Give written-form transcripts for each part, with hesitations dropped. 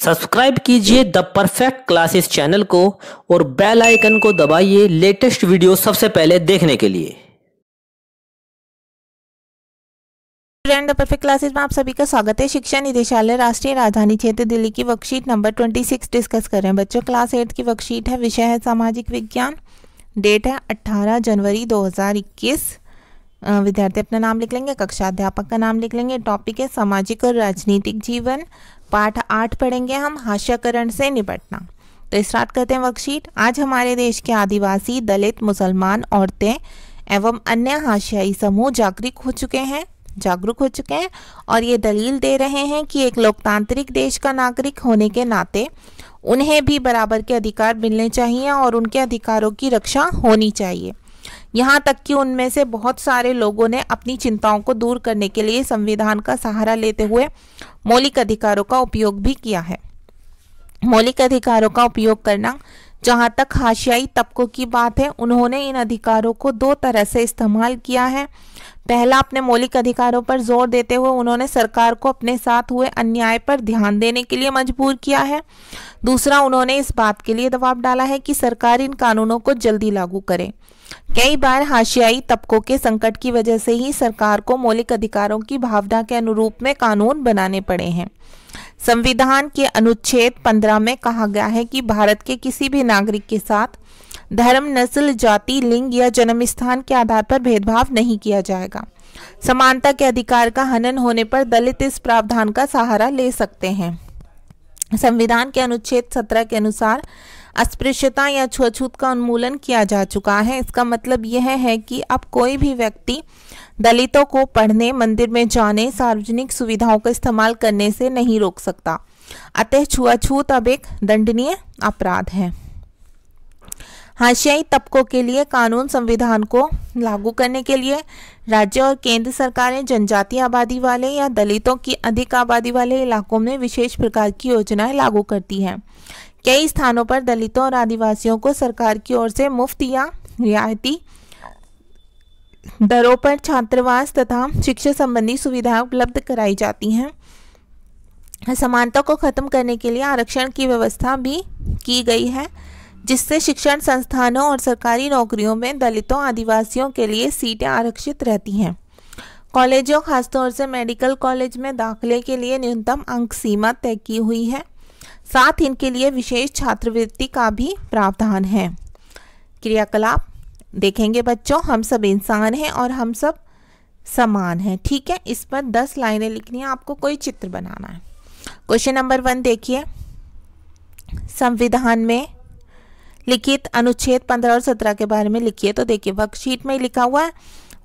Subscribe कीजिए the perfect classes channel को और बेल आइकन को दबाइए लेटेस्ट वीडियो सबसे पहले देखने के लिए। द परफेक्ट क्लासेस में आप सभी का स्वागत है। शिक्षा निदेशालय राष्ट्रीय राजधानी क्षेत्र दिल्ली की वर्कशीट नंबर 26 डिस्कस कर रहे हैं बच्चों। क्लास 8 की वर्कशीट है, विषय है सामाजिक विज्ञान, डेट है 18 जनवरी 2021। विद्यार्थी अपना नाम लिख लेंगे, कक्षा अध्यापक का नाम लिख लेंगे। टॉपिक है सामाजिक और राजनीतिक जीवन। पाठ 8 पढ़ेंगे हम, हास्यकरण से निपटना। तो स्टार्ट करते हैं वर्कशीट। आज हमारे देश के आदिवासी, दलित, मुसलमान, औरतें एवं अन्य हाशियाई समूह जागरूक हो चुके हैं और ये दलील दे रहे हैं कि एक लोकतांत्रिक देश का नागरिक होने के नाते उन्हें भी बराबर के अधिकार मिलने चाहिए और उनके अधिकारों की रक्षा होनी चाहिए। यहाँ तक कि उनमें से बहुत सारे लोगों ने अपनी चिंताओं को दूर करने के लिए संविधान का सहारा लेते हुए मौलिक अधिकारों का उपयोग भी किया है। मौलिक अधिकारों का उपयोग करना, जहाँ तक हाशियाई तबकों की बात है, उन्होंने इन अधिकारों को दो तरह से इस्तेमाल किया है। पहला, अपने मौलिक अधिकारों पर जोर देते हुए उन्होंने सरकार को अपने साथ हुए अन्याय पर ध्यान देने के लिए मजबूर किया है। दूसरा, उन्होंने इस बात के लिए दबाव डाला है कि सरकार इन कानूनों को जल्दी लागू करे। कई बार हाशियाई तबकों के संकट की वजह से ही सरकार को मौलिक अधिकारों की भावना के अनुरूप में कानून बनाने पड़े हैं। संविधान के अनुच्छेद 15 में कहा गया है कि भारत के किसी भी नागरिक के साथ धर्म, नस्ल, जाति, लिंग या जन्म स्थान के आधार पर भेदभाव नहीं किया जाएगा। समानता के अधिकार का हनन होने पर दलित इस प्रावधान का सहारा ले सकते हैं। संविधान के अनुच्छेद 17 के अनुसार अस्पृश्यता या छुआछूत का उन्मूलन किया जा चुका है। इसका मतलब यह है कि अब कोई भी व्यक्ति दलितों को पढ़ने, मंदिर में जाने, सार्वजनिक सुविधाओं का इस्तेमाल करने से नहीं रोक सकता। अतः छुआछूत अब एक दंडनीय अपराध है। हाशियाई तबकों के लिए कानून। संविधान को लागू करने के लिए राज्य और केंद्र सरकारें जनजातीय आबादी वाले या दलितों की अधिक आबादी वाले इलाकों में विशेष प्रकार की योजनाएं लागू करती हैं। कई स्थानों पर दलितों और आदिवासियों को सरकार की ओर से मुफ्त या रियायती दरों पर छात्रावास तथा शिक्षा संबंधी सुविधाएं उपलब्ध कराई जाती हैं। समानता को खत्म करने के लिए आरक्षण की व्यवस्था भी की गई है, जिससे शिक्षण संस्थानों और सरकारी नौकरियों में दलितों, आदिवासियों के लिए सीटें आरक्षित रहती हैं। कॉलेजों, खासतौर से मेडिकल कॉलेज में दाखिले के लिए न्यूनतम अंक सीमा तय की हुई है। साथ इनके लिए विशेष छात्रवृत्ति का भी प्रावधान है। क्रियाकलाप देखेंगे बच्चों। हम सब इंसान हैं और हम सब समान हैं। ठीक है, इस पर 10 लाइनें लिखनी है, आपको कोई चित्र बनाना है। क्वेश्चन नंबर 1 देखिए। संविधान में लिखित अनुच्छेद 15 और 17 के बारे में लिखिए। तो देखिए वर्कशीट में लिखा हुआ है,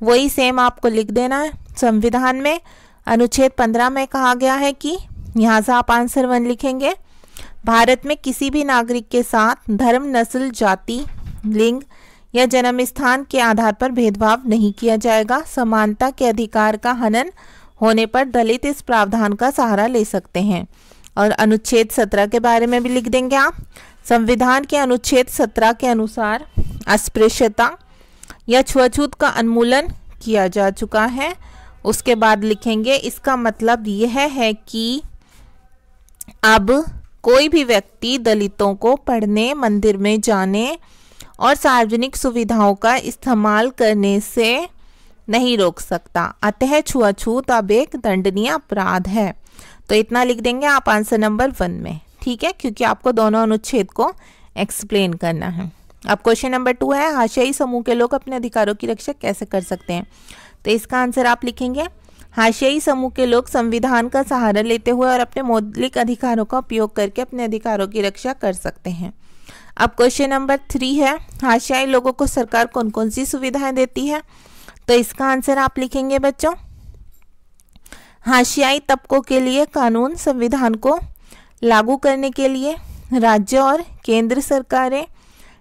वही सेम आपको लिख देना है। संविधान में अनुच्छेद 15 में कहा गया है कि, यहाँ से आप आंसर 1 लिखेंगे, भारत में किसी भी नागरिक के साथ धर्म, नस्ल, जाति, लिंग या जन्म स्थान के आधार पर भेदभाव नहीं किया जाएगा। समानता के अधिकार का हनन होने पर दलित इस प्रावधान का सहारा ले सकते हैं। और अनुच्छेद 17 के बारे में भी लिख देंगे आप। संविधान के अनुच्छेद 17 के अनुसार अस्पृश्यता या छुआछूत का उन्मूलन किया जा चुका है। उसके बाद लिखेंगे, इसका मतलब यह है कि अब कोई भी व्यक्ति दलितों को पढ़ने, मंदिर में जाने और सार्वजनिक सुविधाओं का इस्तेमाल करने से नहीं रोक सकता। अतः छुआछूत अब एक दंडनीय अपराध है। तो इतना लिख देंगे आप आंसर नंबर 1 में। ठीक है, क्योंकि आपको दोनों अनुच्छेद को एक्सप्लेन करना है। अब क्वेश्चन नंबर 2 है, हाशियाई समूह के लोग अपने अधिकारों की रक्षा कैसे कर सकते हैं। तो इसका आंसर आप लिखेंगे, हाशियाई समूह के लोग संविधान का सहारा लेते हुए और अपने मौलिक अधिकारों का उपयोग करके अपने अधिकारों की रक्षा कर सकते हैं। अब क्वेश्चन नंबर 3 है, हाशियाई लोगों को सरकार कौन कौन सी सुविधाएं देती है। तो इसका आंसर आप लिखेंगे बच्चों, हाशियाई तबकों के लिए कानून। संविधान को लागू करने के लिए राज्य और केंद्र सरकारें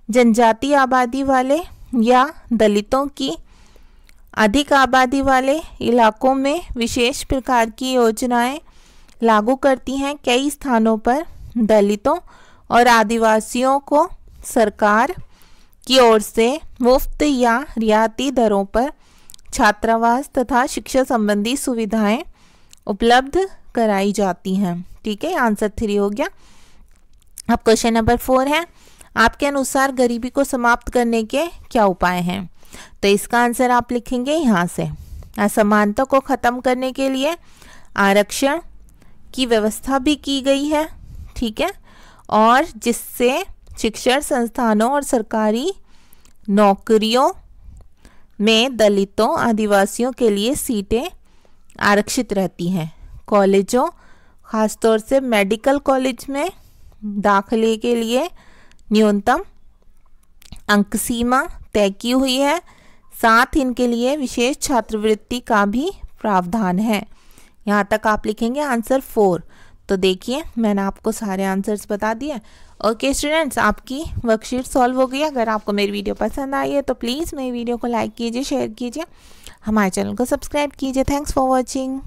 जनजातीय आबादी वाले या दलितों की अधिक आबादी वाले इलाकों में विशेष प्रकार की योजनाएं लागू करती हैं। कई स्थानों पर दलितों और आदिवासियों को सरकार की ओर से मुफ्त या रियायती दरों पर छात्रावास तथा शिक्षा संबंधी सुविधाएं उपलब्ध कराई जाती हैं। ठीक है, आंसर 3 हो गया। अब क्वेश्चन नंबर 4 है, आपके अनुसार गरीबी को समाप्त करने के क्या उपाय हैं? तो इसका आंसर आप लिखेंगे यहाँ से। असमानता को खत्म करने के लिए आरक्षण की व्यवस्था भी की गई है, ठीक है, और जिससे शिक्षण संस्थानों और सरकारी नौकरियों में दलितों आदिवासियों के लिए सीटें आरक्षित रहती हैं। कॉलेजों, खासतौर से मेडिकल कॉलेज में दाखिले के लिए न्यूनतम अंक सीमा तय की हुई है। साथ इनके लिए विशेष छात्रवृत्ति का भी प्रावधान है। यहाँ तक आप लिखेंगे आंसर 4। तो देखिए मैंने आपको सारे आंसर्स बता दिए। ओके स्टूडेंट्स, आपकी वर्कशीट सॉल्व हो गई। अगर आपको मेरी वीडियो पसंद आई है तो प्लीज़ मेरी वीडियो को लाइक कीजिए, शेयर कीजिए, हमारे चैनल को सब्सक्राइब कीजिए। Thanks for watching.